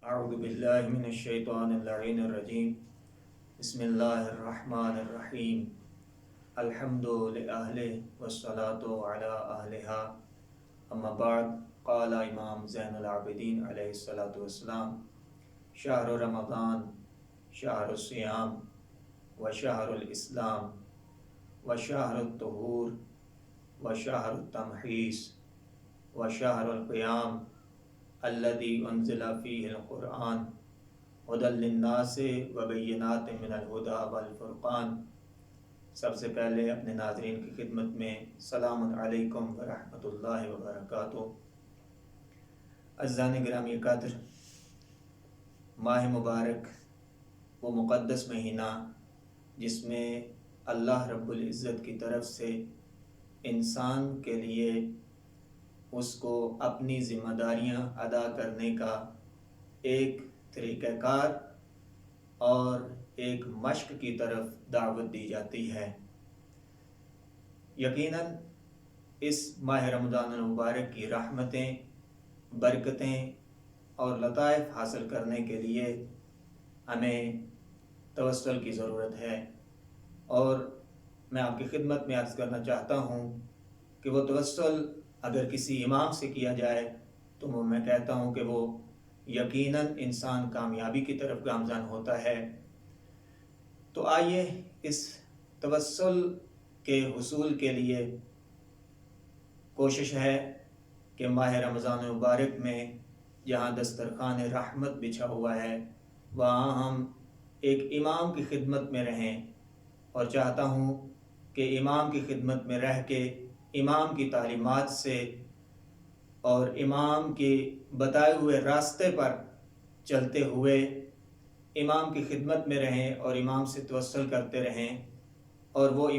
اعوذ باللہ من الشیطان اللعین الرجیم بسم اللہ الرحمن الرحیم الحمد للہ والصلاة علی اہلہا اما بعد قال امام زین العابدین علیہ السلام شہر رمضان شہر الصیام و شہر الاسلام و شہر الطہور و شہر التمحیص و شہر القیام الذي انزل فيه القرآن هدى للناس وبينات من الهدى والفرقان۔ سب سے پہلے اپنے ناظرین کی خدمت میں سلام علیکم ورحمۃ اللہ وبرکاتہ۔ عزیزان گرامی قدر، ماہ مبارک وہ مقدس مہینہ جس میں اللہ رب العزت کی طرف سے انسان کے لیے اس کو اپنی ذمہ داریاں ادا کرنے کا ایک طریقہ کار اور ایک مشق کی طرف دعوت دی جاتی ہے۔ یقیناً اس ماہ رمضان المبارک کی رحمتیں، برکتیں اور لطائف حاصل کرنے کے لیے ہمیں توسل کی ضرورت ہے، اور میں آپ کی خدمت میں عرض کرنا چاہتا ہوں کہ وہ توسل اگر کسی امام سے کیا جائے تو میں کہتا ہوں کہ وہ یقیناً انسان کامیابی کی طرف گامزن ہوتا ہے۔ تو آئیے اس توسل کے حصول کے لیے کوشش ہے کہ ماہ رمضان مبارک میں جہاں دسترخوان رحمت بچھا ہوا ہے وہاں ہم ایک امام کی خدمت میں رہیں، اور چاہتا ہوں کہ امام کی خدمت میں رہ کے امام کی تعلیمات سے اور امام کے بتائے ہوئے راستے پر چلتے ہوئے امام کی خدمت میں رہیں اور امام سے توسل کرتے رہیں، اور وہ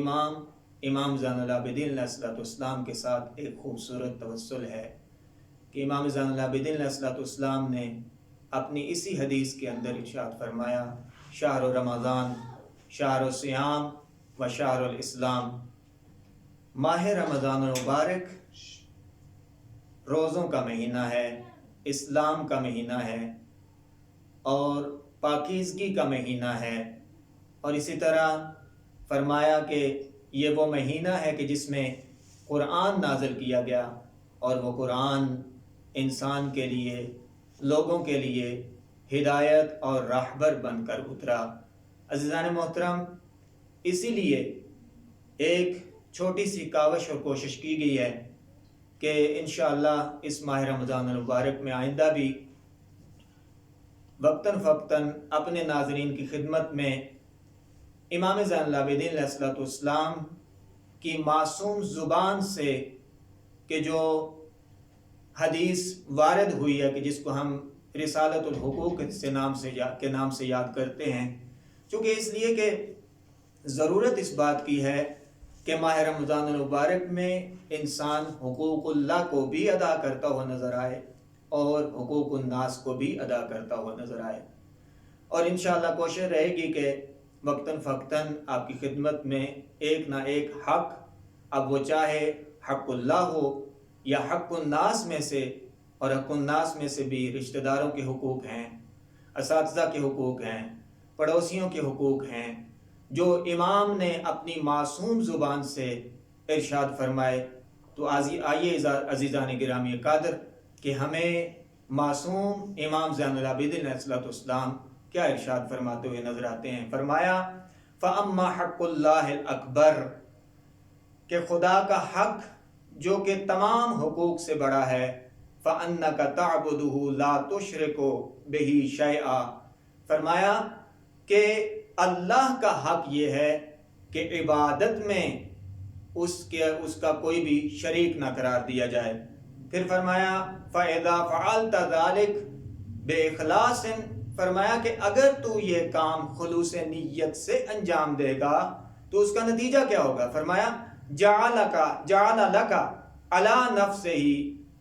امام زین العابدین علیہ السلام کے ساتھ ایک خوبصورت توسل ہے کہ امام زین العابدین علیہ السلام نے اپنی اسی حدیث کے اندر ارشاد فرمایا، شہر رمضان شہر الصیام و شہر الاسلام، ماہ رمضان المبارک روزوں کا مہینہ ہے، اسلام کا مہینہ ہے اور پاکیزگی کا مہینہ ہے، اور اسی طرح فرمایا کہ یہ وہ مہینہ ہے کہ جس میں قرآن نازل کیا گیا، اور وہ قرآن انسان کے لیے، لوگوں کے لیے ہدایت اور راہبر بن کر اترا۔ عزیزان محترم، اسی لیے ایک چھوٹی سی کاوش اور کوشش کی گئی ہے کہ انشاءاللہ اس ماہ رمضان المبارک میں آئندہ بھی وقتاً فوقتاً اپنے ناظرین کی خدمت میں امام زین العابدین علیہ السلام کی معصوم زبان سے کہ جو حدیث وارد ہوئی ہے کہ جس کو ہم رسالۃ الحقوق کے نام سے یاد کرتے ہیں، چونکہ اس لیے کہ ضرورت اس بات کی ہے کہ ماہ رمضان المبارک میں انسان حقوق اللہ کو بھی ادا کرتا ہوا نظر آئے اور حقوق الناس کو بھی ادا کرتا ہوا نظر آئے، اور انشاءاللہ کوشش رہے گی کہ وقتاً فوقتاً آپ کی خدمت میں ایک نہ ایک حق، اب وہ چاہے حق اللہ ہو یا حق الناس میں سے، اور حق الناس میں سے بھی رشتہ داروں کے حقوق ہیں، اساتذہ کے حقوق ہیں، پڑوسیوں کے حقوق ہیں، جو امام نے اپنی معصوم زبان سے ارشاد فرمائے۔ تو آئیے عزیزان گرامی قدر کہ ہمیں معصوم امام زین العابدین علیہ السلام کیا ارشاد فرماتے ہوئے نظر آتے ہیں۔ فرمایا فَأَمَّا حَقُّ اللَّهِ الْأَكْبَرُ، کہ خدا کا حق جو کہ تمام حقوق سے بڑا ہے، فَأَنَّكَ تَعْبُدُهُ لَا تُشْرِكُ بِهِ شَيْئًا، فرمایا کہ اللہ کا حق یہ ہے کہ عبادت میں اس کا کوئی بھی شریک نہ قرار دیا جائے۔ پھر فرمایا فَإِذَا فَعَلْتَ ذَلِكَ بِإِخْلَاصٍ، فرمایا کہ اگر تو یہ کام خلوص نیت سے انجام دے گا تو اس کا نتیجہ کیا ہوگا؟ فرمایا جَعَلَ لَكَ عَلَى نَفْسِهِ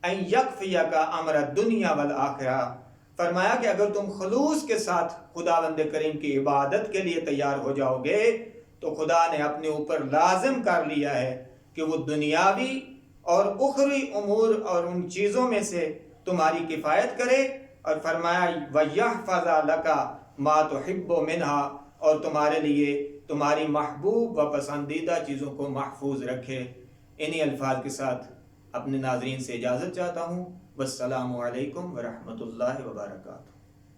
أَن يَكْفِيَكَ أَمْرَ الدُّنْيَا وَالْآخِرَةِ، فرمایا کہ اگر تم خلوص کے ساتھ خداوند کریم کی عبادت کے لیے تیار ہو جاؤ گے تو خدا نے اپنے اوپر لازم کر لیا ہے کہ وہ دنیاوی اور اخروی امور اور ان چیزوں میں سے تمہاری کفایت کرے اور فرمایا وَيَحْفَظَ لَكَ مَا تُحِبُّ مِنْهَا، اور تمہارے لیے تمہاری محبوب و پسندیدہ چیزوں کو محفوظ رکھے۔ انہی الفاظ کے ساتھ اپنے ناظرین سے اجازت چاہتا ہوں۔ والسلام علیکم ورحمۃ اللہ وبرکاتہ۔